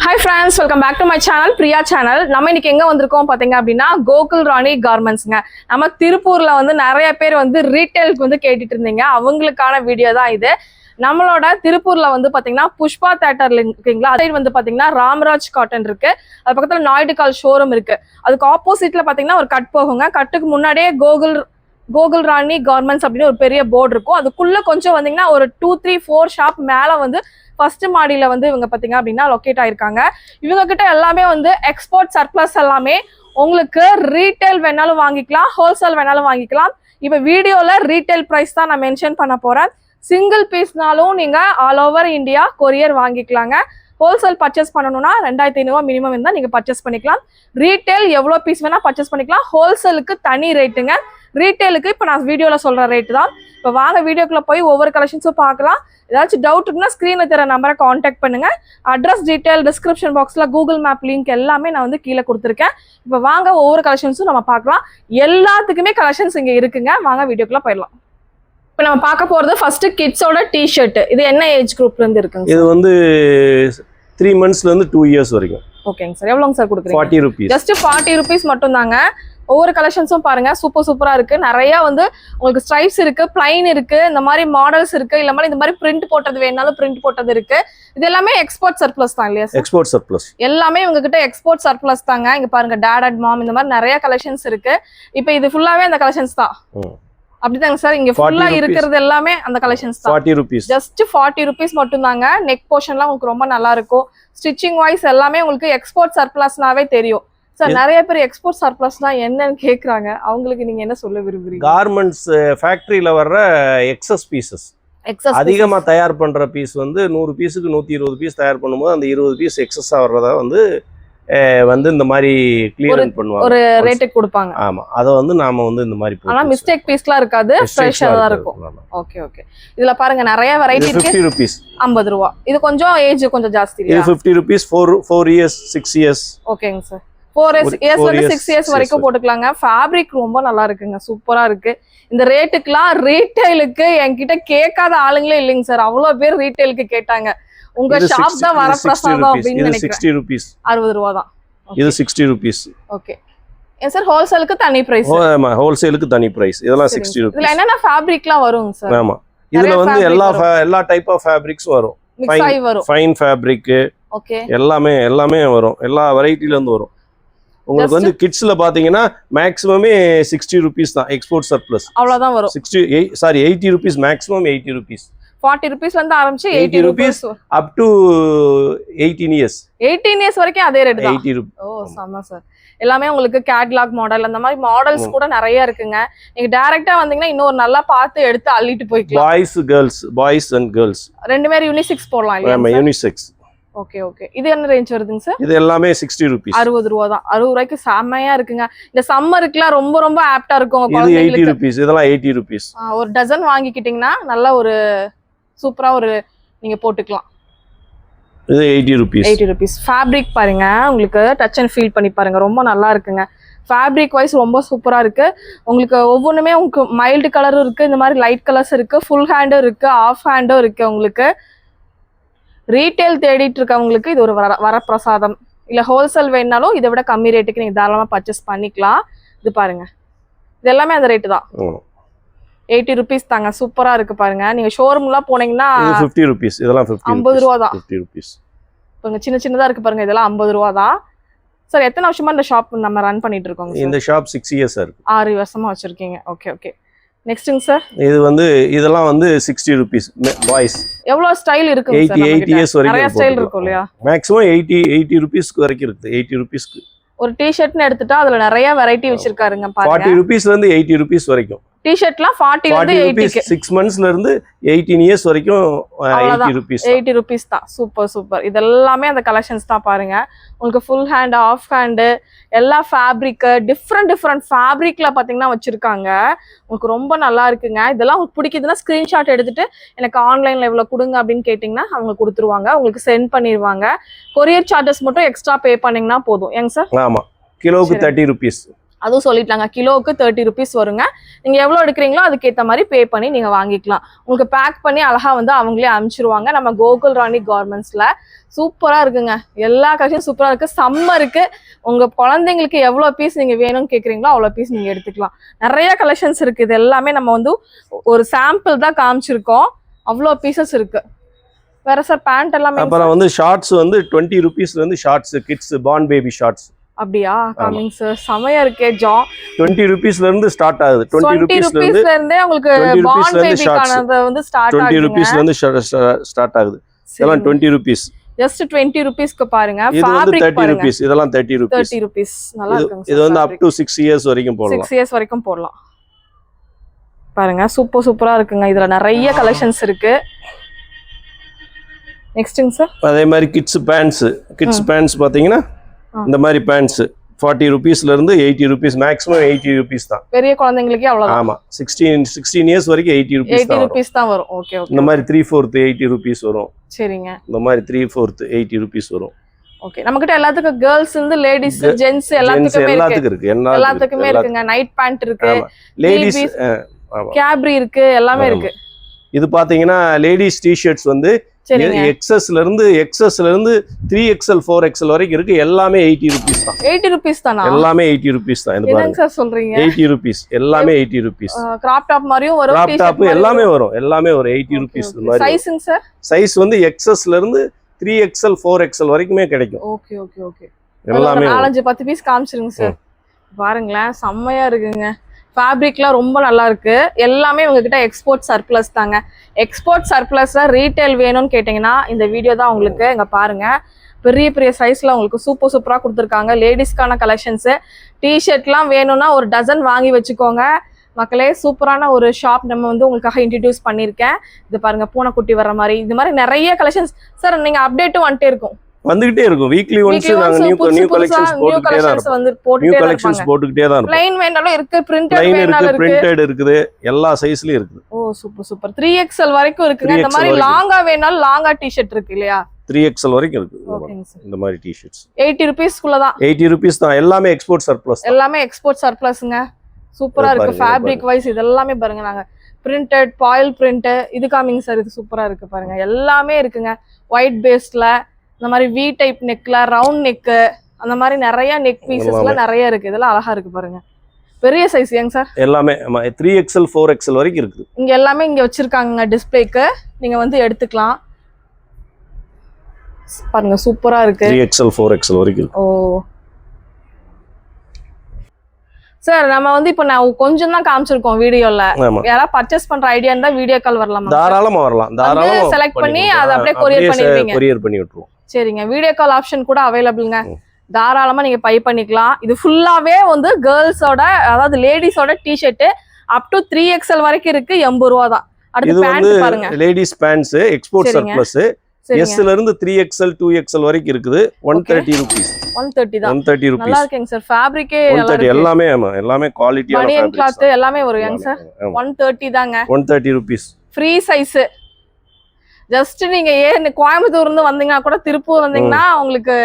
Hi friends, welcome back to my channel, Priya channel. நம்ம இன்னைக்கு எங்க வந்திருக்கோம் பாத்தீங்க அப்படின்னா கோகுல் ராணி கார்மெண்ட்ஸ்ங்க. நம்ம திருப்பூர்ல வந்து நிறைய பேர் வந்து ரீட்டைலுக்கு வந்து கேட்டுட்டு இருந்தீங்க. அவங்களுக்கான வீடியோ தான் இது. நம்மளோட திருப்பூர்ல வந்து பாத்தீங்கன்னா புஷ்பா தியேட்டர்ல இருக்குங்களா, அதே வந்து பாத்தீங்கன்னா ராம்ராஜ் காட்டன் இருக்கு, அது பக்கத்துல நாயுடு கால் ஷோரூம் இருக்கு. அதுக்கு ஆப்போசிட்ல பாத்தீங்கன்னா ஒரு கட் போகுங்க. கட்டுக்கு முன்னாடியே கோகுல் ராணி கார்மெண்ட்ஸ் அப்படின்னு ஒரு பெரிய போர்டு இருக்கும். அதுக்குள்ள கொஞ்சம் வந்தீங்கன்னா ஒரு 2, 3, 4 ஷாப் மேல வந்து ஃபர்ஸ்ட் மாடியில வந்து இவங்க பாத்தீங்க அப்படின்னா லொக்கேட் ஆயிருக்காங்க. இவங்க கிட்ட எல்லாமே வந்து எக்ஸ்போர்ட் சர்ப்ளஸ் எல்லாமே உங்களுக்கு ரீட்டைல் வேணாலும் வாங்கிக்கலாம், ஹோல்சேல் வேணாலும் வாங்கிக்கலாம். இப்ப வீடியோல ரீட்டைல் பிரைஸ் தான் நான் மென்ஷன் பண்ண போறேன். சிங்கிள் பீஸ்னாலும் நீங்க ஆல் ஓவர் இந்தியா கொரியர் வாங்கிக்கலாங்க. ஹோல்சேல் பர்ச்சேஸ் பண்ணணும்னா 2500 மினிமம் இருந்தால் நீங்க பர்ச்சேஸ் பண்ணிக்கலாம். ரீட்டைல் எவ்வளோ பீஸ் வேணா பர்ச்சேஸ் பண்ணிக்கலாம். ஹோல்சேலுக்கு தனி ரேட்டுங்க, ரீட்டைலுக்கு இப்போ நான் வீடியோவில் சொல்கிற ரேட்டு தான். இப்போ வாங்க வீடியோக்குள்ளே போய் ஒவ்வொரு கலெக்ஷன்ஸும் பார்க்கலாம். ஏதாச்சும் டவுட் இருக்குன்னா ஸ்க்ரீனில் தர நம்பரை காண்டாக்ட் பண்ணுங்க. அட்ரஸ் டீட்டெயில் டிஸ்கிரிப்ஷன் பாக்ஸில் கூகுள் மேப் லிங்க் எல்லாமே நான் வந்து கீழே கொடுத்துருக்கேன். இப்போ வாங்க ஒவ்வொரு கலெக்ஷன்ஸும் நம்ம பார்க்கலாம். எல்லாத்துக்குமே கலெக்ஷன்ஸ் இங்கே இருக்குங்க. வாங்க வீடியோக்குள்ளே போயிடலாம். இப்போ நம்ம பார்க்க போகிறது ஃபர்ஸ்ட் கிட்ஸோட டிஷர்ட். இது என்ன ஏஜ் குரூப்லேருந்து இருக்குங்க? இது வந்து 3 monthsலேருந்து 2 years வரைக்கும். ஓகேங்க சார். எவ்வளோங்க சார் கொடுக்குறீங்க? 40 rupees. ஜஸ்ட் 40 rupees மட்டும் தாங்க. ஒவ்வொரு கலெக்ஷன்ஸும் பாருங்க, சூப்பரா இருக்கு. நிறைய வந்து உங்களுக்கு ஸ்ட்ரைப்ஸ் இருக்கு, பிளைன் இருக்கு, இந்த மாதிரி மாடல்ஸ் இருக்கு, இல்ல மாதிரி இந்த மாதிரி பிரிண்ட் போட்டது வேணாலும் பிரிண்ட் போட்டது இருக்கு. இது எல்லாமே எக்ஸ்போர்ட் சர்ப்ளஸ் தான் இல்லையா? எக்ஸ்போர்ட் சர்ப்ளஸ் எல்லாமே உங்ககிட்ட எக்ஸ்போர்ட் சர்ப்ளஸ் தாங்க. இங்க பாருங்க டாட் அண்ட் மாம், இந்த மாதிரி நிறைய கலெக்ஷன்ஸ் இருக்கு. இப்போ இது ஃபுல்லாவே அந்த கலெக்ஷன்ஸ் தான். அப்படிதாங்க சார். இங்க ஃபுல்லா இருக்கிறது எல்லாமே அந்த கலெக்ஷன்ஸ் தான். 40 rupees. ஜஸ்ட் 40 rupees மட்டும் தாங்க. நெக் போர்ஷன்லாம் உங்களுக்கு ரொம்ப நல்லா இருக்கும். ஸ்டிச்சிங் வைஸ் எல்லாமே உங்களுக்கு எக்ஸ்போர்ட் சர்ப்ளஸ்னாவே தெரியும். சார் நிறைய பேர் எக்ஸ்போர்ட் சர்ப்ளஸ்னா என்னன்னு கேக்குறாங்க. அவங்களுக்கு நீங்க என்ன சொல்ல விரும்புறீங்க? கார்மெண்ட்ஸ் ஃபேக்டரியில வர்ற எக்ஸஸ் பீசஸ், அதிகமா தயார் பண்ற பீஸ் வந்து 100 பீஸுக்கு 120 பீஸ் தயார் பண்ணும்போது அந்த 20 பீஸ் எக்ஸஸா வர்றதா வந்து இந்த மாதிரி கிளியரன்ஸ் பண்ணுவாங்க, ஒரு ரேட்டுக்கு கொடுப்பாங்க. ஆமா, அத வந்து நாம வந்து இந்த மாதிரி ஆனா மிஸ்டேக் பீஸ்லாம் இருக்காது, ஃப்ரெஷ்ஷா தான் இருக்கும். Okay okay. இதுல பாருங்க நிறைய வெரைட்டி இருக்கு. 50 rupees. 50 ரூபாய். இது கொஞ்சம் ஏஜ் கொஞ்சம் ஜாஸ்தி இல்லையா? இது 50 rupees, 4 years, 6 years. ஓகேங்க சார். 4 years வந்து 6 years வரைக்கும் போட்டுக்கலாங்க. ஃபேப்ரிக் ரொம்ப நல்லா இருக்குங்க, சூப்பரா இருக்கு. இந்த ரேட்டுக்குலாம் ரீட்டைலுக்கு என்கிட்ட கேட்காத ஆளுங்களே இல்லைங்க சார். அவ்வளவு பேர் ரீட்டைலுக்கு கேட்டாங்க. உங்க ஷாப் தான் வரப்பிரசாதம் அப்படின்னு நினைக்கிறேன். 60 rupees. 60 ரூபாய் தான். இது 60 rupees. ஓகே. ஏன் சார் ஹோல்சேலுக்கு தனி பிரைஸ்? ஆமா, ஹோல்சேலுக்கு தனி பிரைஸ். இதெல்லாம் 60 rupees. இதுல என்னென்ன ஃபேப்ரிக்லாம் வருங்க சார்? ஆமா, இதுல வந்து எல்லா டைப் ஆஃப் ஃபேப்ரிக்ஸ் வரும். மிக்ஸ் ஆயி வரும். ஃபைன் ஃபேப்ரிக், ஓகே, எல்லாமே வரும். எல்லா வெரைட்டில இருந்து வரும். உங்களுக்கு வந்து கிட்ஸ்ல பாத்தீங்கன்னா மேக்ஸிமமே 60 rupees தான் எக்ஸ்போர்ட் சர்ப்ளஸ். அவ்வளவுதான் வரும். 80 rupees, மேக்ஸிமம் 80 rupees. 40 rupees ல இருந்து ஆரம்பிச்சு 80 rupees up to 18 years. 18 years வரைக்கும் அதே ரேட் தான். 80 rupees. ஓ செம சார். எல்லாமே உங்களுக்கு கேட்லாக் மாடல் அந்த மாதிரி மாடல்ஸ் கூட நிறைய இருக்குங்க. நீங்க டைரக்டா வந்தீங்கன்னா இன்னொரு நல்லா பார்த்து எடுத்து அள்ளிட்டு போய்க்கலாம். பாய்ஸ் அண்ட் கேர்ள்ஸ் ரெண்டு பேரும் யூனிசெக்ஸ் போடலாம் இல்லையா? ஆமா, யூனிசெக்ஸ். Okay okay. இது என்ன ரேஞ்ச் வருதுங்க சார்? இது எல்லாமே 60 rupees. 60 ரூபாய் தான். 60 ரூபாய்க்கு செமையா இருக்குங்க. இந்த சம்மருக்குலாம் ரொம்ப ஆப்டா இருக்கும். இது 80 rupees. இதெல்லாம் 80 rupees. ஒரு டசன் வாங்கிக்கிட்டீங்கன்னா நல்ல ஒரு சூப்பரா ஒரு நீங்க போட்டுக்கலாம். இது 80 rupees. 80 rupees. ஃபேப்ரிக் பாருங்க, உங்களுக்கு டச் அண்ட் ஃபீல் பண்ணி பாருங்க, ரொம்ப நல்லா இருக்குங்க. ஃபேப்ரிக் வைஸ் ரொம்ப சூப்பரா இருக்கு. உங்களுக்கு ஒவ்வொன்றுமே உங்களுக்கு மைல்டு கலரும் இருக்கு, இந்த மாதிரி லைட் கலர்ஸ் இருக்கு, ஃபுல் ஹேண்டும் இருக்கு, ஆஃப் ஹேண்டும் இருக்கு. உங்களுக்கு ரீட்டைல் தேடிட்டு இருக்கவங்களுக்கு இது ஒரு வரப்பிரசாதம். இல்ல ஹோல்சேல் வேணாலும் இதை விட கம்மி ரேட்டுக்கு நீங்க தாராளமா பர்ச்சேஸ் பண்ணிக்கலாம். இது பாருங்க, இது எல்லாமே அந்த ரேட்டு தான். 80 rupees தாங்க. சூப்பரா இருக்கு பாருங்க. நீங்க ஷோரூம்லாம் போனீங்கன்னா 50 rupees. இதெல்லாம் 50 ரூபாய் தான். 50 rupees. பாருங்க சின்னதா இருக்கு பாருங்க. இதெல்லாம் 50 ரூபாய் தான். சார் எத்தனை வருஷமா இந்த ஷாப் நம்ம ரன் பண்ணிட்டு இருக்கோங்க? இந்த ஷாப் 6 years இருக்கு. 6 வருஷமா வச்சிருக்கீங்க. Okay okay. நெக்ஸ்ட்ங்க சார், இது வந்து இதெல்லாம் வந்து 60 rupees. பாய்ஸ் எவ்வளவு ஸ்டைல் இருக்கு? 80 years வரைக்கும் நிறைய ஸ்டைல் இருக்கும் இல்லையா? மேக்ஸிமம் 80 rupees வரைக்கும் இருக்கு. 80 rupees. ஒரு டி-ஷர்ட்னு எடுத்துட்டா அதுல நிறைய வெரைட்டி வச்சிருக்காருங்க பாருங்க. 40 rupees ல இருந்து 80 rupees வரைக்கும். டி-ஷர்ட்லாம் 40 ல இருந்து 80 க்கு. 6 monthsல இருந்து 18 years வரைக்கும் 80 rupees. 80 rupees தான். சூப்பர். இதெல்லாமே அந்த கலெக்ஷன்ஸ் தான் பாருங்க. உங்களுக்கு ஃபுல் ஹேண்ட், ஆஃப் ஹேண்ட், எல்லா ஃபேப்ரிக், டிஃப்ரெண்ட் ஃபேப்ரிக்ல பாத்தீங்கன்னா வச்சிருக்காங்க. உங்களுக்கு ரொம்ப நல்லா இருக்குங்க. இதெல்லாம் உங்களுக்கு பிடிக்குதுன்னா ஸ்கிரீன்ஷாட் எடுத்துட்டு எனக்கு ஆன்லைன்ல இவ்வளவு கொடுங்க அப்படின்னு கேட்டீங்கன்னா அவங்க கொடுத்துருவாங்க. உங்களுக்கு சென்ட் பண்ணிடுவாங்க. கொரியர் சார்ஜஸ் மட்டும் எக்ஸ்ட்ரா பே பண்ணீங்கன்னா போதும். ஏங்க சார்? ஆமா, கிலோவுக்கு 30 rupees. அதுவும் சொல்லிட்டாங்க கிலோவுக்கு 30 rupees வருங்க. நீங்க எவ்வளவு எடுக்கிறீங்களோ அதுக்கேற்ற மாதிரி பே பண்ணி நீங்க வாங்கிக்கலாம். உங்களுக்கு பேக் பண்ணி அழகா வந்து அவங்களே அனுப்பிச்சிருவாங்க. நம்ம கோகுல் ராணி கார்மெண்ட்ஸ்ல சூப்பரா இருக்குங்க. எல்லா கலெக்ஷனும் சூப்பரா இருக்கு. சம்மருக்கு உங்க குழந்தைங்களுக்கு எவ்வளவு பீஸ் நீங்க வேணும்னு கேக்குறீங்களோ அவ்வளவு பீஸ் நீங்க எடுத்துக்கலாம். நிறைய கலெக்ஷன்ஸ் இருக்கு. இது எல்லாமே நம்ம வந்து ஒரு சாம்பிள் தான் காமிச்சிருக்கோம். அவ்வளவு பீசஸ் இருக்கு. வேற சார் பேண்ட் எல்லாமே அப்புறம் வந்து ஷார்ட்ஸ் வந்து 20 rupeesல இருந்து shorts kids born baby shorts. அப்படியா காமிங் சார் செமையா இருக்கே. ஜா 20 rupeesல இருந்து ஸ்டார்ட் ஆகுது. 20 rupeesல இருந்தே உங்களுக்கு பார்ன் பேபிக்கானது வந்து ஸ்டார்ட் ஆகுது. 20 rupeesல இருந்து ஸ்டார்ட் ஆகுது. இதெல்லாம் 20 rupees. ஜஸ்ட் 20 rupeesக்கு பாருங்க. இது வந்து 30 rupees. இதெல்லாம் 30 rupees. 30 rupees நல்லா இருக்குங்க. இது வந்து up to 6 years வரைக்கும் போடலாம். 6 years வரைக்கும் போடலாம். பாருங்க சூப்பரா இருக்குங்க. இதுல நிறைய கலெக்ஷன்ஸ் இருக்கு. நெக்ஸ்ட்ங்க சார் அதே மாதிரி கிட்ஸ் பேண்ட்ஸ் பாத்தீங்கன்னா இந்த மாதிரி பேண்ட்ஸ் 40 rupeesல இருந்து 80 rupees மேக்ஸிமம் 80 rupees தான். பெரிய குழந்தைகளுக்கே அவ்வளவுதான். ஆமா 16 years வரைக்கும் 80 rupees தான் வரும். ஓகே இந்த மாதிரி 3/4 80 rupees வரும். சரிங்க. இந்த மாதிரி 3/4 80 rupees வரும். ஓகே நம்மகிட்ட எல்லாத்துக்கும் கேர்ள்ஸ் இருந்து லேடிஸ் ஜென்ட்ஸ் எல்லாத்துக்குமே இருக்கு. எல்லாத்துக்குமே இருக்குங்க. நைட் பேண்ட் இருக்கு. லேடிஸ் கேப்ரி இருக்கு. எல்லாமே இருக்கு. இது பாத்தீங்கன்னா லேடிஸ் டி-ஷர்ட்ஸ் வந்து எக்ஸ்எஸ்ல இருந்து 3XL 4XL வரைக்கும் இருக்கு. எல்லாமே 80 rupees தான். 80 rupees தானா? எல்லாமே 80 rupees தான். இது பாருங்க சார் சொல்றீங்க 80 rupees. எல்லாமே 80 rupees. கிராப் டாப் மாதிரியும் வரும். கிராப் டாப் எல்லாமே வரும். எல்லாமே ஒரு 80 rupees மாதிரி. சைஸ்ங்க சார்? சைஸ் வந்து XSல இருந்து 3XL 4XL வரைக்குமே கிடைக்கும். ஓகே எல்லாமே 4-10 பீஸ் காமிச்சிருங்க சார். பாருங்களேன் செம்மையா இருக்குங்க. ஃபேப்ரிக்லாம் ரொம்ப நல்லா இருக்கு. எல்லாமே உங்ககிட்ட எக்ஸ்போர்ட் சர்ப்ளஸ் தாங்க. எக்ஸ்போர்ட் சர்ப்ளஸ்ல ரீட்டைல் வேணும்னு கேட்டீங்கன்னா இந்த வீடியோ தான் உங்களுக்கு. இங்க பாருங்க பெரிய சைஸ்ல உங்களுக்கு சூப்பரா கொடுத்துருக்காங்க. லேடிஸ்க்கான கலெக்ஷன்ஸ் டிஷர்ட்லாம் வேணும்னா ஒரு டசன் வாங்கி வச்சுக்கோங்க மக்களே. சூப்பரான ஒரு ஷாப் நம்ம வந்து உங்களுக்காக இன்ட்ரடியூஸ் பண்ணியிருக்கேன். இது பாருங்க பூனைக்குட்டி வர்ற மாதிரி இந்த மாதிரி நிறைய கலெக்ஷன்ஸ் சார் நீங்க அப்டேட்டும் வந்துகிட்டே இருக்கும். வீக்லி ஒன்ஸ் நாங்க நியூ கலெக்ஷன்ஸ் போட்டுட்டே தான் இருப்போம். நியூ கலெக்ஷன்ஸ் போட்டுட்டே தான் இருப்போம். ப்ளைன் வேணாலும் இருக்கு, பிரிண்டட் இருக்குது, எல்லா சைஸ்லயும் இருக்குது. ஓ சூப்பர் 3XL வரைக்கும் இருக்குங்க. இந்த மாதிரி லாங்கா வேணாலும் லாங்கா டி-ஷர்ட் இருக்கு இல்லையா? 3XL வரைக்கும் இருக்கு. இந்த மாதிரி டி-ஷர்ட்ஸ் 80 rupees குள்ள தான். 80 rupees தான். எல்லாமே எக்ஸ்போர்ட் சர்ப்ளஸ். எல்லாமே எக்ஸ்போர்ட் சர்ப்ளஸ்ங்க. சூப்பரா இருக்கு. ஃபேப்ரிக் வைஸ் இது எல்லாமே பாருங்க. நாங்க பிரிண்டட் பாயில் பிரிண்ட் இது காமிங் சார். இது சூப்பரா இருக்கு பாருங்க. எல்லாமே இருக்குங்க. ஒயிட் பேஸ்ல இந்த மாதிரி வி டைப் நெக்ல ரவுண்ட் நெக் அந்த மாதிரி நிறைய நெக் பீசஸ்ல நிறைய இருக்கு. இதெல்லாம் அழகா இருக்கு பாருங்க. பெரிய சைஸ் ஏங்க சார்? எல்லாமே 3XL 4XL வரைக்கும் இருக்கு. இங்க எல்லாமே இங்க வச்சிருக்காங்க டிஸ்ப்ளேக்கு. நீங்க வந்து எடுத்துக்கலாம். பாருங்க சூப்பரா இருக்கு. 3XL 4XL வரைக்கும். ஓ சார் நம்ம வந்து இப்போ நான் கொஞ்சம் தான் காமிச்சிருக்கோம் வீடியோல. யாராவது பர்ச்சேஸ் பண்ற ஐடியா இருந்தா வீடியோ கால் வரலாமா? தாராளமா வரலாம். தாராளமா செலக்ட் பண்ணி அதை அப்படியே கொரியர் பண்ணி விட்டுருவோம். சரிங்க. வீடியோ கால் ஆப்ஷன் கூட அவைலபிள்ங்க. தாராளமா நீங்க பை பண்ணிக்கலாம். இது ஃபுல்லாவே வந்து கேர்ள்ஸோட அதாவது லேடிஸோட டி-ஷர்ட் அப் டு 3XL வரைக்கும் இருக்கு. 80 ரூபா தான். அடுத்து பேண்ட் பாருங்க. லேடிஸ் பேண்ட்ஸ் எக்ஸ்போர்ட் சர்ப்ளஸ் எஸ்ல இருந்து 3XL 2XL வரைக்கும் இருக்குது. 130 rupees. 130 தான். 130 rupees. நல்லா இருக்குங்க சார். ஃபேப்ரிக்கே நல்லா இருக்கு. எல்லாமே எல்லாமே குவாலிட்டியான ஃபேப்ரிக். பனியன் கிளாத் எல்லாமே வருங்க சார். 130 தாங்க. 130 rupees. Free size. ஜஸ்ட் நீங்க கோயம்புத்தூர்ல இருந்து வந்தீங்கன்னா கூட திருப்பூர் வந்தீங்கன்னா உங்களுக்கு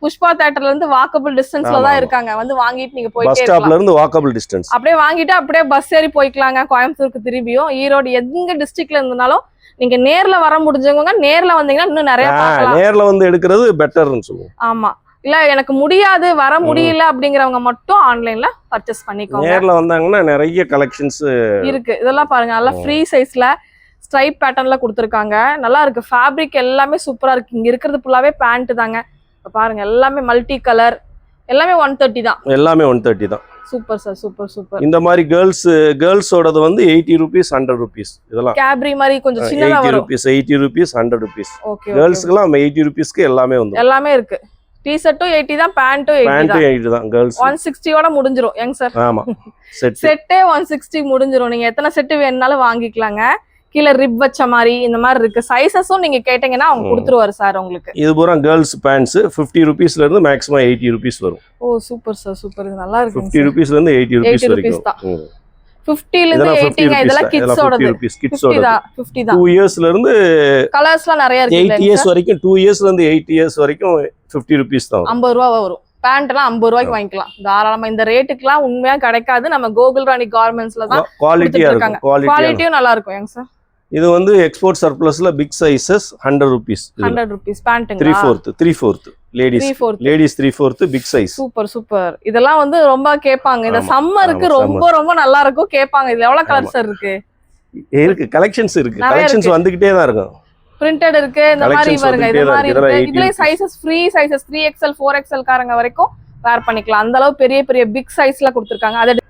புஷ்பா தியேட்டர்ல இருந்து வாக்கபிள் டிஸ்டன்ஸ்ல தான் இருக்காங்க. வந்து வாங்கிட்டு நீங்க போயிட்டே இருக்கலாம். பஸ் ஸ்டாப்ல இருந்து வாக்கபிள் டிஸ்டன்ஸ். அப்படியே வாங்கிட்டு அப்படியே பஸ் ஏறி போய்க்கலாங்க கோயம்புத்தூருக்கு திரும்பியும். ஈரோடு எங்க டிஸ்ட்ரிக்ட்ல இருந்தாலும் நீங்க நேர்ல வர முடிஞ்சவங்க நேர்ல வந்தீங்கன்னா இன்னும் நிறைய பார்க்கலாம். நேர்ல வந்து எடுக்கிறது பெட்டர்னு சொல்லுவோம். ஆமா. இல்ல எனக்கு முடியாது வர முடியல அப்படிங்கறவங்க மட்டும் ஆன்லைன்ல பர்ச்சேஸ் பண்ணிக்கோங்க. நேர்ல வந்தாங்கன்னா நிறைய கலெக்ஷன்ஸ் இருக்கு. இதெல்லாம் பாருங்க நல்லா ஃப்ரீ சைஸ்ல ஸ்ட்ரைப் பேட்டர்ன்ல கொடுத்துருக்காங்க. நல்லா இருக்கு. ஃபேப்ரிக் எல்லாமே சூப்பரா இருக்கு. இங்க இருக்கிறது ஃபுல்லாவே பேண்ட் தாங்க. பாருங்க எல்லாமே மல்டி கலர். எல்லாமே 130 தான். எல்லாமே 130 தான். Super sir. சூப்பர். இந்த மாதிரி கேர்ள்ஸோடது வந்து 80 rupees 100 rupees. இதெல்லாம் கேப்ரி மாதிரி கொஞ்சம் சின்னதா வரும். 80 rupees 100 rupees. கேர்ள்ஸ்க்குலாம் 80 rupeesக்கு எல்லாமே வந்து. எல்லாமே இருக்கு. டி-ஷர்ட்டும் 80 தான், பேண்ட்டும் 80 தான். கேர்ள்ஸ் 160 ஓட முடிஞ்சிரும். ஏங்க சார்? ஆமா. செட்டே 160 முடிஞ்சிரும். நீங்க எத்தனை செட் வேணும்னாலும் வாங்கிக்கலாங்க. கீழே ரிப் வச்ச மாதிரி இந்த மாதிரி இருக்கு. சைஸஸும் நீங்க கேட்டீங்கன்னா அவங்க கொடுத்துருவாரு சார் உங்களுக்கு. இது பூரா கேர்ள்ஸ் பேண்ட்ஸ் 50 rupeesல இருந்து மேக்ஸிமம் 80 rupees வரும். ஓ சூப்பர் சார். சூப்பர். இது நல்லா இருக்கு. 50 rupeesல இருந்து 80 rupees வரைக்கும். 50 ல இருந்து 80ங்க. இதெல்லாம் கிட்ஸோடது. 50 தான். 2 இயர்ஸ்ல இருந்து கலர்ஸ்லாம் நிறைய இருக்கு. 8 இயர்ஸ் வரைக்கும் 2 இயர்ஸ்ல இருந்து 8 இயர்ஸ் வரைக்கும் 50 rupees தான். 50 ரூபாய் வரும். பேண்ட் எல்லாம் 50 ரூபாய்க்கு வாங்கிக்கலாம் தாராளமா. இந்த ரேட்டுக்குலாம் உண்மையா கிடைக்காது. நம்ம கோகுல் ராணி கார்மெண்ட்ஸ்ல தான் குவாலிட்டியா இருக்கும். குவாலிட்டியும் நல்லா இருக்கும் ஏங்க சார். இது வந்து எக்ஸ்போர்ட் சர்ப்ளஸ்ல பிக் சைஸஸ் 100 rupees. 100 rupees பேண்ட்டுங்க. 3/4 லேடிஸ் 3/4 பிக் சைஸ். சூப்பர். இதெல்லாம் வந்து ரொம்ப கேட்பாங்க. இந்த சம்மருக்கு ரொம்ப நல்லா இருக்கும் கேட்பாங்க. இதுல எவ்வளவு கலர் சார் இருக்கு? கலெக்ஷன்ஸ் இருக்கு. கலெக்ஷன்ஸ் வந்துகிட்டே தான் இருக்கும். பிரிண்டட் இருக்கு. இந்த மாதிரி பாருங்க. இந்த மாதிரி இருக்கு. இதுல sizes free sizes 3XL 4XL காரங்க வரைக்கும் வேர் பண்ணிக்கலாம். அந்த அளவு பெரிய பிக் சைஸ்ல கொடுத்திருக்காங்க. அது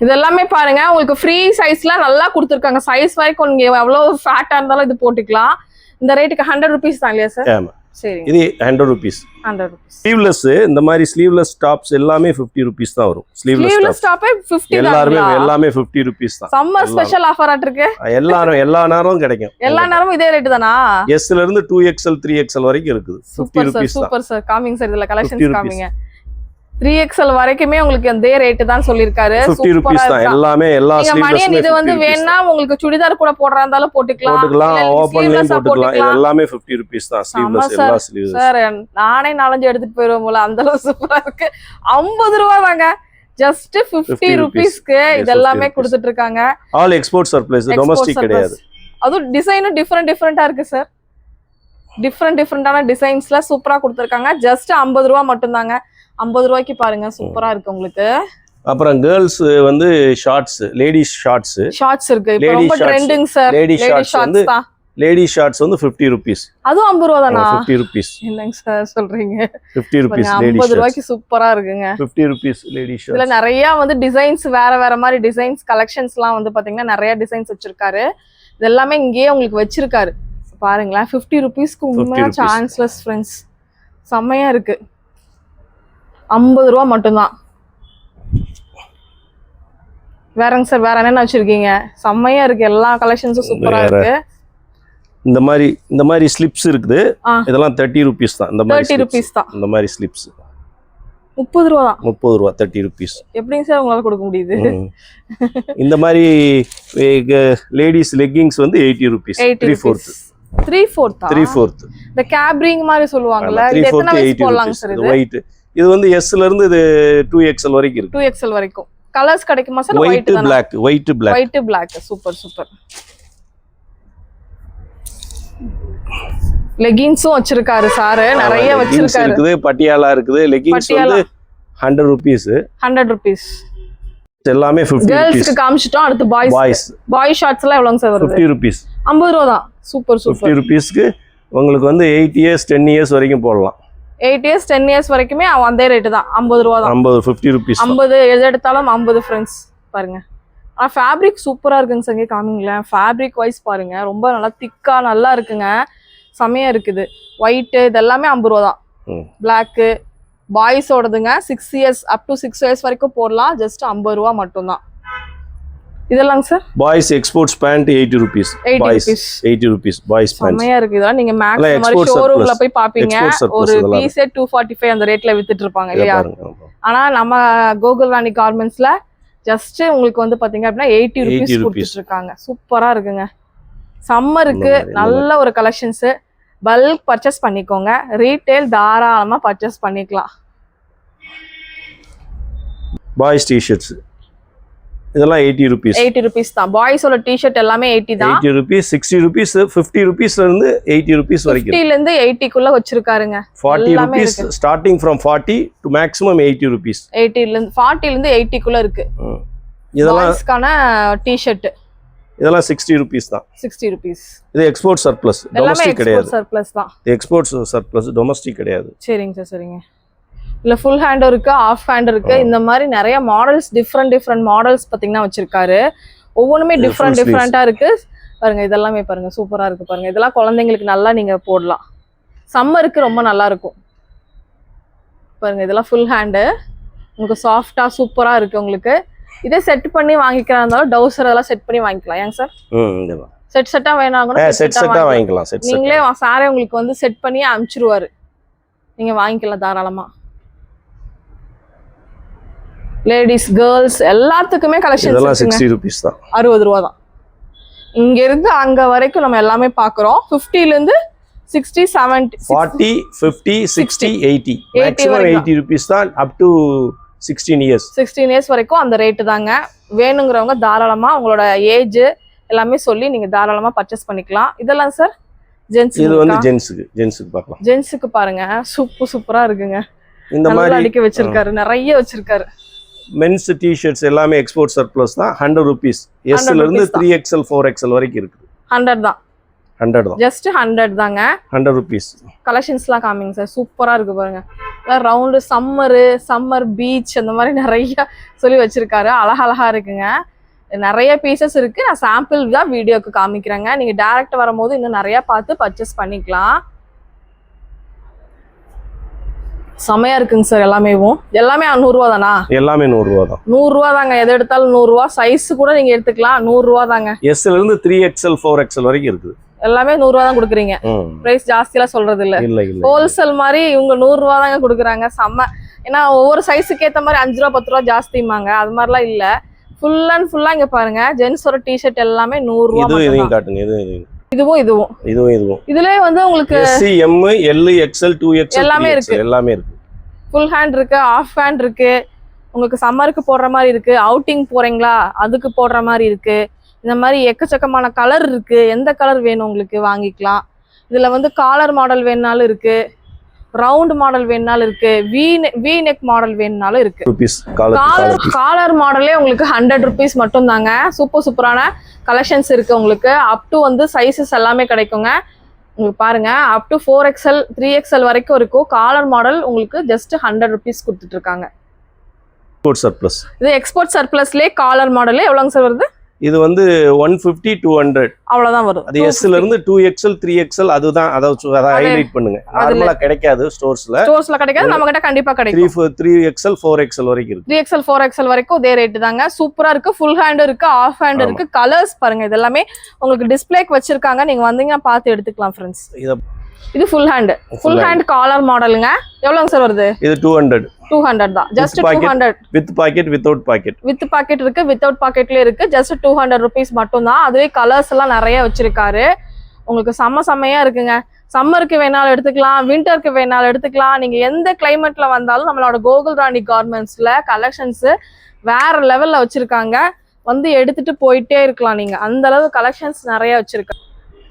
இதெல்லாமே பாருங்க உங்களுக்கு ஃப்ரீ சைஸ்ல நல்லா கொடுத்துருக்காங்க. சைஸ் வரைக்கும் நீங்க எவ்வளவு ஃபேட்டா இருந்தாலும் இது போட்டுக்கலாம். இந்த ரேட்டுக்கு 100 rupees தான் இல்லையா சார்? ஆமா சரி. இது 100 rupees. ஸ்லீவ்லெஸ் இந்த மாதிரி ஸ்லீவ்லெஸ் டாப்ஸ் எல்லாமே 50 rupees தான் வரும். ஸ்லீவ்லெஸ் டாப் 50 எல்லாமே 50 rupees தான். சம்மர் ஸ்பெஷல் ஆஃபர் இருக்கு. எல்லா நேரமும் கிடைக்கும். எல்லா நேரமும் இதே ரேட் தானா? S ல இருந்து 2XL 3XL வரைக்கும் இருக்குது. 50 rupees தான். Super sir. காமிங் சார் இதுல கலெக்ஷன்ஸ் காமிங்க. 3XL வரைக்குமே உங்களுக்கு அதே ரேட் தான் சொல்லிருக்காரு. 50 rupees தான். எல்லாமே எல்லா ஸ்லீவ்லெஸ்மே இது வந்து வேணா உங்களுக்கு சுடிதார் கூட போடுறதா இருந்தாலும் போட்டுக்கலாம். ஓபன்லயும் போட்டுக்கலாம். இது எல்லாமே 50 rupees தான். ஸ்லீவ்லெஸ் எல்லா ஸ்லீவ்லெஸ். சார் நானே 4-5 எடுத்துட்டு போயிடுவோம் போல. அந்த அளவு சூப்பரா இருக்கு. 50 ரூபாய் தாங்க. ஜஸ்ட் 50 rupeesக்கு இதெல்லாமே கொடுத்துட்டு இருக்காங்க. ஆல் எக்ஸ்போர்ட் சர்ப்ளஸ், டொமஸ்டிக் கிடையாது. அது டிசைனும் டிஃபரெண்டா இருக்கு சார். டிஃபரெண்டான டிசைன்ஸ்ல சூப்பரா கொடுத்துருக்காங்க. ஜஸ்ட் 50 ரூபாய் மட்டும் தாங்க. 50 ரூபாய்க்கு பாருங்க சூப்பரா இருக்கு உங்களுக்கு. அப்புறம் கேர்ள்ஸ் வந்து ஷார்ட்ஸ், லேடிஸ் ஷார்ட்ஸ் இருக்கு. இப்போ ரொம்ப ட்ரெண்டிங் சார். லேடி ஷார்ட்ஸ் வந்து 50 rupees. அதுவும் 50 ரூபாய் தானா? 50 rupees. என்னங்க சார் சொல்றீங்க? 50 rupees 50 ரூபாய்க்கு சூப்பரா இருக்குங்க. 50 rupees லேடி ஷார்ட்ஸ். இதுல நிறைய வந்து டிசைன்ஸ் வேற மாதிரி டிசைன்ஸ் கலெக்ஷன்ஸ்லாம் வந்து பாத்தீங்கன்னா நிறைய டிசைன்ஸ் வச்சிருக்காரு. இது எல்லாமே இங்கேயே உங்களுக்கு வச்சிருக்காரு பாருங்களேன். 50 rupeesக்கு உண்மையா சான்ஸ்லெஸ் ஃப்ரெண்ட்ஸ். செம்மையா இருக்கு. 50 ரூபாய் மட்டும்தான். வேறங்க சார் வேற என்ன வச்சிருக்கீங்க? செம்மையா இருக்கு. எல்லா கலெக்ஷன்ஸும் சூப்பரா இருக்கு. இந்த மாதிரி ஸ்லிப்ஸ் இருக்குது. இதெல்லாம் 30 rupees தான். இந்த மாதிரி 30 rupees தான். இந்த மாதிரி ஸ்லிப்ஸ் 30 ரூபாய் தான். 30 ரூபாய் 30 rupees. எப்படிங்க சார் உங்களால கொடுக்க முடியுது? இந்த மாதிரி லேடிஸ் லெக்கிங்ஸ் வந்து 80 rupees. 3/4 இந்த கேப்ரிங் மாதிரி சொல்லுவாங்கல்ல. இது எத்தனை வயசு போடலாங்க சார்? இது ஒயிட். இது வந்து S ல இருந்து இது 2XL வரைக்கும் இருக்கு. 2XL வரைக்கும். கலர்ஸ் கிடைக்குமா சார்? White black. சூப்பர். லெகின்ஸும் வச்சிருக்காரு சார். நிறைய வச்சிருக்காரு. இருக்குது. பட்டியாலா இருக்குது. லெகின்ஸ் வந்து 100 rupees. 100 rupees. எல்லாமே 50 rupees. கேர்ள்ஸ்க்கு காமிச்சிட்டோம். அடுத்து பாய் ஷார்ட்ஸ் எல்லாம் எவ்வளவுங்க சார் வருது? 50 rupees. 50 ரூபாய் தான். சூப்பர் 50 rupeesக்கு உங்களுக்கு வந்து 8 years 10 years வரைக்கும் போடலாம். 8 years 10 years வரைக்குமே அதே ரேட்டு தான். 50 ரூபாய் தான். 50 rupees. 50 எது எடுத்தாலும் 50 ஃப்ரெண்ட்ஸ் பாருங்க. ஆனா ஃபேப்ரிக் சூப்பரா இருக்குங்க சார். காமிங்களேன். ஃபேப்ரிக் வைஸ் பாருங்க ரொம்ப நல்லா திக்கா நல்லா இருக்குங்க. செமையா இருக்குது. ஒயிட் இதெல்லாமே 50 ரூபாய் தான். பிளாக் பாய்ஸோடதுங்க 6 years அப் டு 6 years வரைக்கும் போடலாம். ஜஸ்ட் 50 ரூபாய் மட்டும் தான். இதெல்லாம் sir boys exports pant 80 rupees. 80 rupees boys pant. செமையா இருக்கு. இதெல்லாம் நீங்க மேக்ஸ் மாதிரி ஷோரூம்ல போய் பாப்பீங்க. ஒரு பீஸ் 245 அந்த ரேட்ல வித்துட்டு இருப்பாங்க இல்லையா? ஆனா நம்ம கோகுல் ராணி கார்மெண்ட்ஸ்ல ஜஸ்ட் உங்களுக்கு வந்து பாத்தீங்க அப்படின்னா 80 rupees கொடுத்துட்டு இருக்காங்க. சூப்பரா இருக்குங்க. சம்மருக்கு நல்ல ஒரு கலெக்ஷன்ஸ். பல்க் பர்ச்சேஸ் பண்ணிக்கோங்க. ரீட்டைல் தாராளமா பர்ச்சேஸ் பண்ணிக்கலாம். பாய்ஸ் டி-ஷர்ட்ஸ் இதெல்லாம் 80 rupees. 80 rupees தான். பாய்ஸோட டி-ஷர்ட் எல்லாமே 80 தான். 80 rupees, 60 rupees, 50 rupeesல இருந்து 80 rupees வரைக்கும். 50ல இருந்து 80 குள்ள வச்சிருக்காருங்க. 40 rupees starting from 40 to maximum 80 rupees. 40 ல இருந்து 80 குள்ள இருக்கு. இதெல்லாம் பாய்ஸ்க்கான டி-ஷர்ட். இதெல்லாம் 60 rupees தான். 60 rupees. இது எக்ஸ்போர்ட் சர்ப்ளஸ், டொமஸ்டிக் கிடையாது. எக்ஸ்போர்ட் சர்ப்ளஸ் தான். எக்ஸ்போர்ட் சர்ப்ளஸ், டொமஸ்டிக் கிடையாது. சரிங்க சார் சரிங்க. இல்ல ஃபுல் ஹேண்ட் இருக்கு, ஆஃப் ஹேண்ட் இருக்கு. இந்த மாதிரி நிறைய மாடல்ஸ் டிஃப்ரெண்ட் மாடல்ஸ் பாத்தீங்கன்னா வச்சிருக்காரு. ஒவ்வொன்றுமே டிஃப்ரெண்டா இருக்கு பாருங்க. இதெல்லாமே பாருங்க சூப்பரா இருக்கு பாருங்க. இதெல்லாம் குழந்தைங்களுக்கு நல்லா நீங்க போடலாம். சம்மருக்கு ரொம்ப நல்லா இருக்கும் பாருங்க. இதெல்லாம் ஃபுல் ஹேண்டு உங்களுக்கு சாஃப்டா சூப்பரா இருக்கு. உங்களுக்கு இதே செட் பண்ணி வாங்கிக்கிறதா இருந்தாலும் டவுசர் அதெல்லாம் செட் பண்ணி வாங்கிக்கலாம். ஏங்க சார் செட்டா வேணாங்கன்னா செட்டா வாங்கிக்கலாம். நீங்களே சாரே உங்களுக்கு வந்து செட் பண்ணி அனுப்பிச்சிருவாரு. நீங்க வாங்கிக்கலாம் தாராளமா. லேடிஸ் கேர்ள்ஸ் எல்லாத்துக்குமே கலெக்ஷன்ஸ் இதெல்லாம் 60 rupees தான். 60 ரூபாய் தான். இங்க இருந்து அங்க வரைக்கும் நம்ம எல்லாமே பாக்குறோம். 50ல இருந்து 60, 70, 40, 50, 60, 80. 80 மேக்ஸிமம் 80 ருபீஸ் தான் அப் டு 16 இயர்ஸ். 16 இயர்ஸ் வரைக்கும் அந்த ரேட்டு தாங்க. வேணுங்கிறவங்க தாராளமா உங்களோட ஏஜ் எல்லாமே சொல்லி நீங்க தாராளமா பர்ச்சேஸ் பண்ணிக்கலாம். இதெல்லாம் சார் ஜென்ஸ், இது வந்து ஜென்ஸுக்கு பார்க்கலாம். ஜென்ஸுக்கு பாருங்க சூப்பரா இருக்குங்க. இந்த மாதிரி அடிக்க வச்சிருக்காரு, நிறைய வச்சிருக்காரு. மென்ஸ் டி-ஷர்ட்ஸ் எல்லாமே எக்ஸ்போர்ட் சர்ப்ளஸ் தான். 100 ருபீஸ். எஸ்ல இருந்து 3XL 4XL வரைக்கும் இருக்குது. 100 தான். 100 தான். ஜஸ்ட் 100 தாங்க. 100 ருபீஸ். கலெக்ஷன்ஸ்லாம் காமிங்க சார். சூப்பரா இருக்கு பாருங்க. ரவுண்டு சம்மர் பீச் அந்த மாதிரி நிறைய சொல்லி வச்சிருக்காரு. அழகழகா இருக்குங்க. நிறைய பீசஸ் இருக்கு. நான் சாம்பிள் தான் வீடியோக்கு காமிக்கிறேங்க. நீங்க டைரக்ட் வரும்போது இன்னும் நிறைய பார்த்து பர்ச்சேஸ் பண்ணிக்கலாம். செமையா இருக்குங்க சார். எல்லாமே 100 ரூபா தானா? எல்லாமே 100 ரூபா தான். 100 ரூபா தாங்க. எது எடுத்தாலும் 100 ரூபா. சைஸ் கூட நீங்க எடுத்துக்கலாம். 100 ரூபா தாங்க. எஸ்ல இருந்து 3XL 4XL வரைக்கும் இருக்குது. எல்லாமே 100 ரூபா தான் கொடுக்குறீங்க. பிரைஸ் ஜாஸ்தியெல்லாம் சொல்றது இல்ல. ஹோல்சேல் மாதிரி இவங்க 100 ரூபா தாங்க கொடுக்குறாங்க. செம்ம. ஏன்னா ஒவ்வொரு சைஸுக்கு ஏத்த மாதிரி 5 ரூபா 10 ரூபா ஜாஸ்திமாங்க. அது மாதிரிலாம் இல்ல. ஃபுல் அண்ட் ஃபுல்லா இங்க பாருங்க. ஜென்ஸோட டி-ஷர்ட் எல்லாமே 100 ரூபா. இதுவும் காட்டுங்க. இதுவும் இதுலயே வந்து உங்களுக்கு S, M, L, XL, 2XL எல்லாமே இருக்கு. ஃபுல் ஹேண்ட் இருக்கு, ஆஃப் ஹேண்ட் இருக்கு. உங்களுக்கு சம்மருக்கு போடுற மாதிரி இருக்கு. அவுட்டிங் போறீங்களா அதுக்கு போடுற மாதிரி இருக்கு. இந்த மாதிரி எக்கச்சக்கமான கலர் இருக்கு. எந்த கலர் வேணும் உங்களுக்கு வாங்கிக்கலாம். இதுல வந்து காலர் மாடல் வேணுனாலும் இருக்கு, ரவுண்ட் மாடல் வேணுனாலும் இருக்கு, வி நெக் மாடல் வேணுனாலும் இருக்கு. காலர் மாடலே உங்களுக்கு 100 ருபீஸ் மட்டும் தாங்க. சூப்பரான கலெக்ஷன்ஸ் இருக்கு உங்களுக்கு. அப் டு வந்து சைஸஸ் எல்லாமே கிடைக்குங்க. உங்களுக்கு பாருங்க அப் டு 4XL 3XL வரைக்கும் இருக்கும். காலர் மாடல் உங்களுக்கு ஜஸ்ட் 100 ருபீஸ் கொடுத்துட்டு இருக்காங்க. இது எக்ஸ்போர்ட் சர்ப்ளஸ்லயே காலர் மாடலே எவ்வளவுங்க சார் வருது? இது வந்து 150 200 அவ்வளவுதான் வரும். அது S ல இருந்து 2XL 3XL அதுதான். அத ஹைலைட் பண்ணுங்க. நார்மலா கிடைக்காது ஸ்டோர்ஸ்ல கிடைக்காது. நம்ம கிட்ட கண்டிப்பா கிடைக்கும். 3XL 4XL வரைக்கும் இருக்கு. 3XL 4XL வரைக்கும் இதே ரேட் தாங்க. சூப்பரா இருக்கு. ஃபுல் ஹேண்ட் இருக்கு, ஆஃப் ஹேண்ட் இருக்கு. கலர்ஸ் பாருங்க. இது எல்லாமே உங்களுக்கு டிஸ்ப்ளேக்கு வச்சிருக்காங்க. நீங்க வந்தீங்கன்னா பார்த்து எடுத்துக்கலாம் ஃப்ரெண்ட்ஸ். இது ஃபுல் ஹேண்ட் காலர் மாடலுங்க. எவ்வளவுங்க சார் வருது? இது 200 தான். Just 200 with pocket without pocket. With pocket இருக்கு, வித்அவுட் பாக்கெட்லயே இருக்கு. ஜஸ்ட் 200 ருபீஸ் மட்டும் தான். அதுவே கலர்ஸ் எல்லாம் நிறைய வச்சிருக்காரு. உங்களுக்கு செம்மையா இருக்குங்க. சம்மருக்கு வேணாலும் எடுத்துக்கலாம், விண்டருக்கு வேணாலும் எடுத்துக்கலாம். நீங்க எந்த கிளைமேட்ல வந்தாலும் நம்மளோட கோகுல் ராணி கார்மெண்ட்ஸ்ல கலெக்ஷன்ஸ் வேற லெவல்ல வச்சிருக்காங்க. வந்து எடுத்துட்டு போயிட்டே இருக்கலாம் நீங்க. அந்த அளவு கலெக்ஷன்ஸ் நிறைய வச்சிருக்காங்க.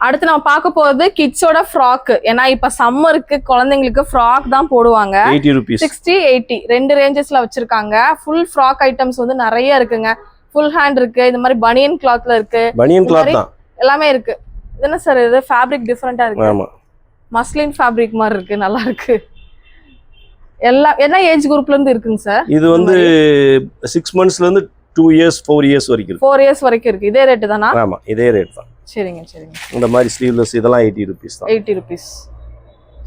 அடுத்து நம்ம பார்க்க போறது கிட்ஸோட ஃப்ராக். ஏன்னா இப்ப சம்மருக்கு குழந்தைங்களுக்கு ஃப்ராக் தான் போடுவாங்க. 60, 80 ரெண்டு ரேஞ்சஸ்ல வச்சிருக்காங்க. ஃபுல் ஃப்ராக் ஐட்டம்ஸ் வந்து நிறைய இருக்குங்க. ஃபுல் ஹேண்ட் இருக்கு, இந்த மாதிரி பனியன் கிளாத்ல இருக்கு, பனியன் கிளாத் தான் எல்லாமே இருக்கு. என்ன சார் இது ஃபேப்ரிக் டிஃபரெண்டா இருக்கு. ஆமா, மஸ்லின் ஃபேப்ரிக் மாதிரி இருக்கு, நல்லா இருக்கு. என்ன ஏஜ் குரூப்ல இருந்து இருக்குங்க சார்? இது வந்து 6 மந்த்ஸ்ல இருந்து 2 இயர்ஸ் 4 இயர்ஸ் வரைக்கும் 4 இயர்ஸ் வரைக்கும் இருக்கு. இதே ரேட் தானா? ஆமா, இதே ரேட் தான். சரிங்க. இந்த மாதிரி ஸ்லீவ்லெஸ் இதெல்லாம் 80 ருபீஸ் தான். 80 ருபீஸ்.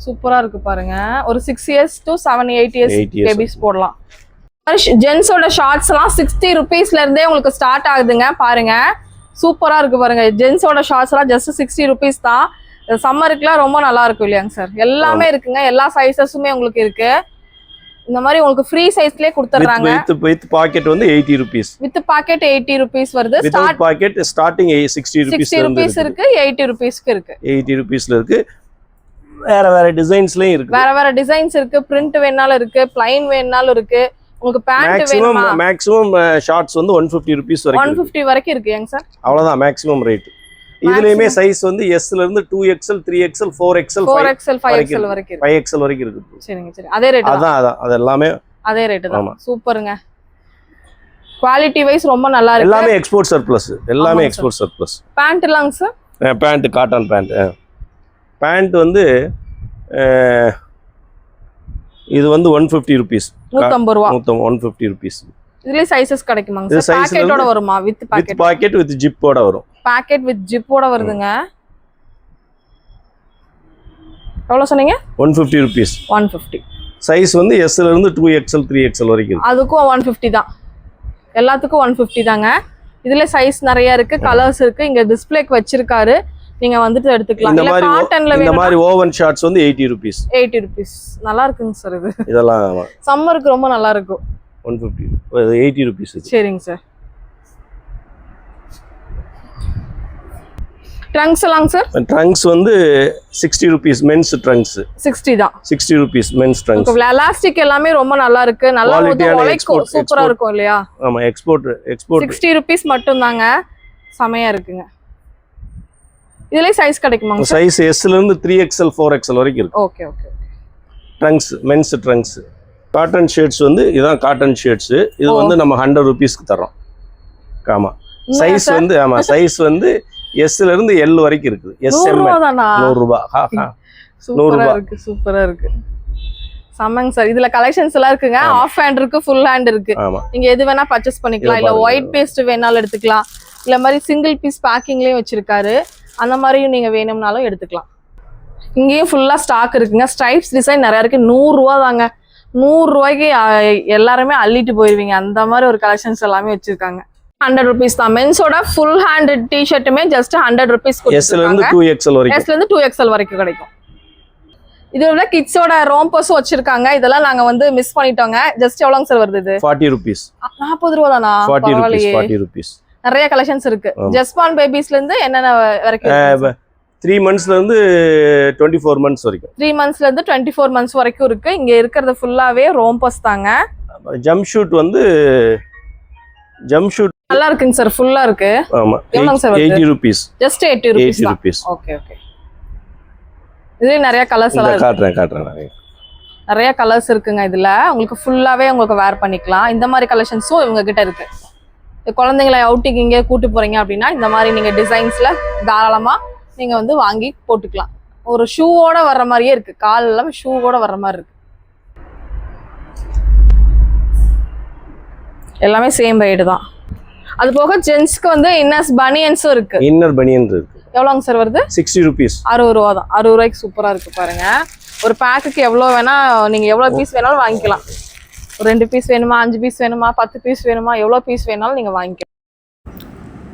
சூப்பரா இருக்கு பாருங்க. ஒரு 6 இயர்ஸ் டு 7 8 இயர்ஸ் பேபிஸ் போடலாம். ஜென்ஸோட ஷார்ட்ஸ் எல்லாம் 60 ருபீஸ்ல இருந்தே உங்களுக்கு ஸ்டார்ட் ஆகுதுங்க. பாருங்க சூப்பரா இருக்கு பாருங்க. ஜென்ஸோட ஷார்ட்ஸ் எல்லாம் ஜஸ்ட் 60 ருபீஸ் தான். சம்மருக்குலாம் ரொம்ப நல்லா இருக்கும் இல்லையாங்க சார்? எல்லாமே இருக்குங்க. எல்லா சைஸஸுமே உங்களுக்கு இருக்கு. இந்த மாதிரி உங்களுக்கு ஃப்ரீ சைஸ்லயே கொடுத்துறாங்க. வித் பாக்கெட் வந்து 80 ருபீஸ். வித் பாக்கெட் 80 ருபீஸ் வருது. வித் பாக்கெட் ஸ்டார்டிங் 60 ருபீஸ் இருக்கு, 80 ருபீஸ்க்கு இருக்கு. 80 ருபீஸ்ல இருக்கு. வேற டிசைன்ஸ்லயும் இருக்கு. வேற டிசைன்ஸ் இருக்கு. பிரிண்ட் வேணாலும் இருக்கு, ப்ளைன் வேணாலும் இருக்கு. உங்களுக்கு பேண்ட் வேணுமா? மேக்ஸிமம் ஷார்ட்ஸ் வந்து 150 ருபீஸ் வரைக்கும் 150 வரைக்கும் இருக்கு ஏங்க சார்? அவ்வளவுதான் மேக்ஸிமம் ரேட். இதுலயுமே சைஸ் வந்து S ல இருந்து 2XL 3XL 4XL 5XL வரைக்கும் 5XL வரைக்கும் இருக்கு. சரிங்க. அதே ரேட் அதான் அது எல்லாமே அதே ரேட் தான். சூப்பருங்க. குவாலிட்டி வைஸ் ரொம்ப நல்லா இருக்கு. எல்லாமே எக்ஸ்போர்ட் சர்ப்ளஸ். பேண்ட் எல்லாங்க சார்? பேண்ட் காட்டன் பேண்ட் வந்து இது வந்து 150 ருபீஸ். 150 ரூபாய். 150 ருபீஸ். இதுல சைஸஸ் கிடைக்குமாங்க சார்? பாக்கெட்டோட வருமா? வித் பாக்கெட் வித் ஜிப்போட வரும். பாக்கெட் வித் ஜிப்போட வருதுங்க. எவ்வளவு சொன்னீங்க? 150 ருபீஸ். 150. சைஸ் வந்து S ல இருந்து 2XL 3XL வரைக்கும். அதுக்கும் 150 தான். எல்லாத்துக்கும் 150 தாங்க. இதுல சைஸ் நிறைய இருக்கு, கலர்ஸ் இருக்கு. இங்க டிஸ்ப்ளேக்கு வச்சிருக்காரு. நீங்க வந்துட்டு எடுத்துக்கலாம். இல்ல காட்டன்ல வேணும்னா இந்த மாதிரி ஓவன் ஷார்ட்ஸ் வந்து 80 ருபீஸ். 80 ருபீஸ். நல்லா இருக்குங்க சார் இது. இதெல்லாம் சம்மருக்கு ரொம்ப நல்லா இருக்கும். 150 80 ருபீஸ். சரிங்க சார். ட்ரங்க்ஸ் எல்லாம் சார் ட்ரங்க்ஸ் வந்து 60 rupees மென்ஸ் ட்ரங்க்ஸ் 60 தான். 60 rupees மென்ஸ் ட்ரங்க்ஸ். எலாஸ்டிக் எல்லாமே ரொம்ப நல்லா இருக்கு, நல்லா உழைக்கும், சூப்பரா இருக்கும் இல்லையா? ஆமா, எக்ஸ்போர்ட் 60 rupees மட்டும் தாங்க, செமையா இருக்குங்க. இதுல சைஸ் கிடைக்குமா? சைஸ் S ல இருந்து 3XL 4XL வரைக்கும் இருக்கு. Okay okay. Trunks men's trunks. Cotton shirts வந்து இதான் காட்டன் ஷர்ட்ஸ். இது வந்து நம்ம 100 rupeesக்கு தரோம். ஆமா, சைஸ் வந்து ஆமா சைஸ் வந்து S ல இருந்து L வரைக்கும் இருக்குது. SML 100 ரூபாய். சூப்பரா இருக்கு, சூப்பரா இருக்கு. சமங்க சார். இதுல கலெக்ஷன்ஸ் எல்லாம் இருக்குங்க. ஆஃப் ஹேண்ட் இருக்கு, ஃபுல் ஹேண்ட் இருக்கு. நீங்க எது வேணா பர்ச்சேஸ் பண்ணிக்கலாம். இல்ல ஒயிட் பேஸ்ட் வேணாலும் எடுத்துக்கலாம். இல்ல மாதிரி சிங்கிள் பீஸ் பேக்கிங்லயும் வச்சிருக்காரு. அந்த மாதிரியும் நீங்க வேணும்னாலும் எடுத்துக்கலாம். இங்கேயும் ஃபுல்லா ஸ்டாக் இருக்குங்க. ஸ்ட்ரைப்ஸ் டிசைன் நிறைய இருக்கு. 100 ரூபா தாங்க. 100 ரூபாய்க்கு எல்லாருமே அள்ளிட்டு போயிருவீங்க. அந்த மாதிரி ஒரு கலெக்ஷன்ஸ் எல்லாமே வச்சிருக்காங்க. 100 rupees தான். மென்ஸோட ஃபுல் ஹேண்ட் டிஷர்ட்டுமே ஜஸ்ட் 100 rupees S ல இருந்து 2XL வரைக்கும். S ல இருந்து 2XL வரைக்கும் கிடைக்கும். இதோட கிட்ஸோட ரோம்பஸும் வச்சிருக்காங்க. இதெல்லாம் நாங்க வந்து மிஸ் பண்ணிட்டோங்க. ஜஸ்ட் எவ்வளவுங்க சார் வருது இது? 40 rupees. 40 ரூபா தானா? 40 rupees. நிறைய கலெக்ஷன்ஸ் இருக்கு. ஜஸ்பான் பேபிஸ்ல இருந்து என்னென்ன வரைக்கும்? 3 monthsல இருந்து 24 months வரைக்கும். 3 monthsல இருந்து 24 months வரைக்கும் இருக்கு. இங்க இருக்கிறது ஃபுல்லாவே ரோம்பஸ் தாங்க. ஜம்ப் ஷூட் வந்து ஜம்ப் ஷூட் நல்லா இருக்குங்க சார், ஃபுல்லா இருக்கு. ஆமா, எவ்வளவுங்க sir? 80 rupees. Just 80 rupees. Okay okay. இதுல நிறைய கலர்ஸ் எல்லாம் காட்டுறேன். நிறைய கலர்ஸ் இருக்குங்க. இதுல உங்களுக்கு ஃபுல்லாவே உங்களுக்கு வேர் பண்ணிக்கலாம். இந்த மாதிரி கலெக்ஷன்ஸும் இவங்க கிட்ட இருக்கு. குழந்தைங்களை அவுட்டிங் இங்கே கூட்டு போறீங்க அப்படின்னா இந்த மாதிரி நீங்க டிசைன்ஸ்ல தாராளமா நீங்க வந்து வாங்கி போட்டுக்கலாம். ஒரு ஷூவோட வர்ற மாதிரியே இருக்கு. கால் எல்லாம் ஷூவோட வர்ற மாதிரி இருக்கு. எல்லாமே சேம் ரேட் தான். அது போக ஜென்ஸ்க்கு வந்து இன்னர்ஸ் பனியன்ஸும் இருக்கு. இன்னர் பனியன் இருக்கு. எவ்வளோங்க சார் வருது? 60 rupees. 60 ரூபா தான். 60 ரூபாய்க்கு சூப்பரா இருக்கு பாருங்க. ஒரு பேக்குக்கு எவ்வளோ வேணா நீங்க எவ்வளோ பீஸ் வேணாலும் வாங்கிக்கலாம். ஒரு 2 பீஸ் வேணுமா, 5 பீஸ் வேணுமா, 10 பீஸ் வேணுமா, எவ்வளோ பீஸ் வேணாலும் நீங்க வாங்கிக்கலாம்.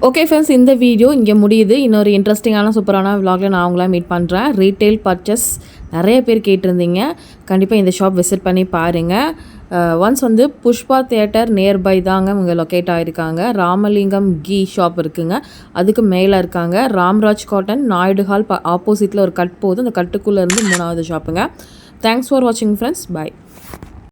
ஓகே ஃப்ரெண்ட்ஸ், இந்த வீடியோ இங்கே முடியுது. இன்னொரு இன்ட்ரெஸ்டிங்கான சூப்பரான விலாகில் நான் உங்களாம் மீட் பண்ணுறேன். ரீட்டெயில் பர்ச்சேஸ் நிறைய பேர் கேட்டிருந்தீங்க. கண்டிப்பாக இந்த ஷாப் விசிட் பண்ணி பாருங்கள். ஒன்ஸ் வந்து புஷ்பா தியேட்டர் நியர்பை தாங்க இவங்க லொக்கேட் ஆகிருக்காங்க. ராமலிங்கம் கீ ஷாப் இருக்குங்க, அதுக்கு மேலே இருக்காங்க. ராம்ராஜ் காட்டன் நாயுடு ஹால் ஆப்போசிட்டில் ஒரு கட் போகுது. அந்த கட்டுக்குள்ளே இருந்து 3வது ஷாப்புங்க. தேங்க்ஸ் ஃபார் வாட்சிங் ஃப்ரெண்ட்ஸ். பை.